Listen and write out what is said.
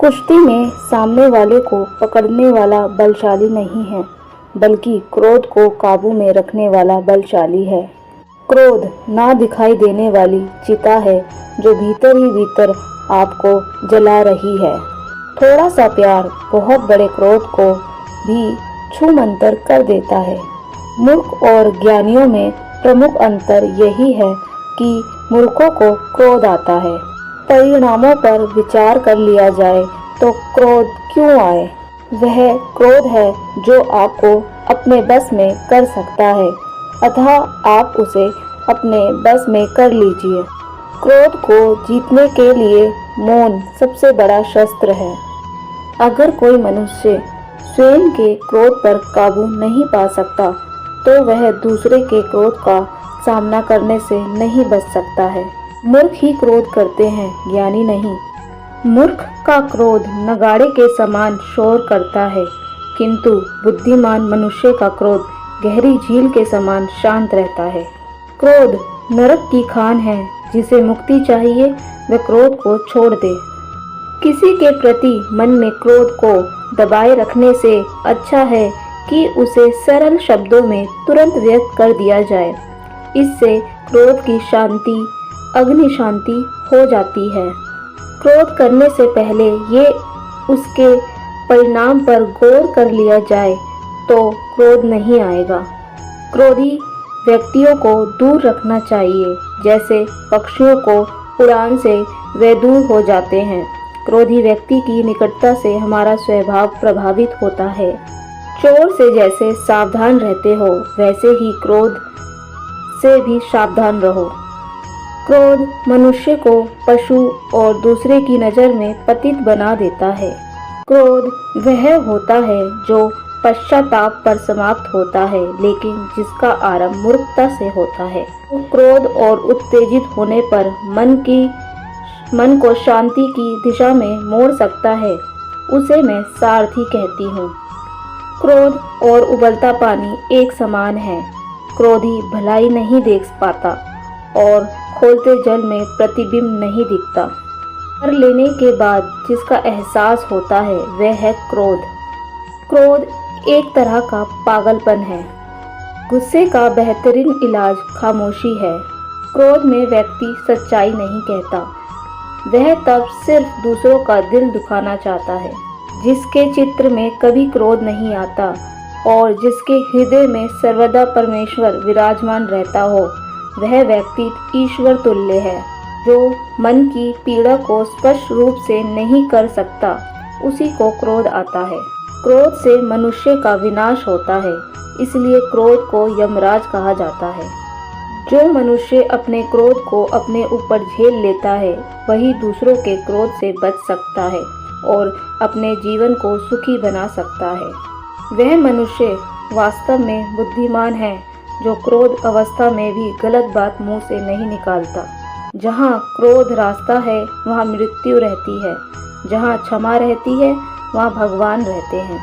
कुश्ती में सामने वाले को पकड़ने वाला बलशाली नहीं है, बल्कि क्रोध को काबू में रखने वाला बलशाली है। क्रोध ना दिखाई देने वाली चिता है जो भीतर ही भीतर आपको जला रही है। थोड़ा सा प्यार बहुत बड़े क्रोध को भी छूमंतर कर देता है। मूर्ख और ज्ञानियों में प्रमुख अंतर यही है कि मूर्खों को क्रोध आता है। परिणामों पर विचार कर लिया जाए तो क्रोध क्यों आए? वह क्रोध है जो आपको अपने बस में कर सकता है, अतः आप उसे अपने बस में कर लीजिए। क्रोध को जीतने के लिए मौन सबसे बड़ा शस्त्र है। अगर कोई मनुष्य स्वयं के क्रोध पर काबू नहीं पा सकता तो वह दूसरे के क्रोध का सामना करने से नहीं बच सकता है। मूर्ख ही क्रोध करते हैं, ज्ञानी नहीं। मूर्ख का क्रोध नगाड़े के समान शोर करता है, किंतु बुद्धिमान मनुष्य का क्रोध गहरी झील के समान शांत रहता है। क्रोध नरक की खान है, जिसे मुक्ति चाहिए वह क्रोध को छोड़ दे। किसी के प्रति मन में क्रोध को दबाए रखने से अच्छा है कि उसे सरल शब्दों में तुरंत व्यक्त कर दिया जाए। इससे क्रोध की शांति अग्नि शांति हो जाती है। क्रोध करने से पहले ये उसके परिणाम पर गौर कर लिया जाए तो क्रोध नहीं आएगा। क्रोधी व्यक्तियों को दूर रखना चाहिए, जैसे पक्षियों को उड़ान से वे दूर हो जाते हैं। क्रोधी व्यक्ति की निकटता से हमारा स्वभाव प्रभावित होता है। चोर से जैसे सावधान रहते हो, वैसे ही क्रोध से भी सावधान रहो। क्रोध मनुष्य को पशु और दूसरे की नज़र में पतित बना देता है। क्रोध वह होता है जो पश्चाताप पर समाप्त होता है, लेकिन जिसका आरंभ मूर्खता से होता है। तो क्रोध और उत्तेजित होने पर मन को शांति की दिशा में मोड़ सकता है, उसे मैं सारथी कहती हूँ। क्रोध और उबलता पानी एक समान है। क्रोधी भलाई नहीं देख पाता और खोलते जल में प्रतिबिंब नहीं दिखता। कर लेने के बाद जिसका एहसास होता है वह है क्रोध। क्रोध एक तरह का पागलपन है। गुस्से का बेहतरीन इलाज खामोशी है। क्रोध में व्यक्ति सच्चाई नहीं कहता, वह तब सिर्फ दूसरों का दिल दुखाना चाहता है। जिसके चित्र में कभी क्रोध नहीं आता और जिसके हृदय में सर्वदा परमेश्वर विराजमान रहता हो, वह व्यक्ति ईश्वर तुल्य है। जो मन की पीड़ा को स्पष्ट रूप से नहीं कर सकता, उसी को क्रोध आता है। क्रोध से मनुष्य का विनाश होता है, इसलिए क्रोध को यमराज कहा जाता है। जो मनुष्य अपने क्रोध को अपने ऊपर झेल लेता है, वही दूसरों के क्रोध से बच सकता है और अपने जीवन को सुखी बना सकता है। वह मनुष्य वास्तव में बुद्धिमान है जो क्रोध अवस्था में भी गलत बात मुंह से नहीं निकालता। जहाँ क्रोध रास्ता है वहाँ मृत्यु रहती है, जहाँ क्षमा रहती है वहाँ भगवान रहते हैं।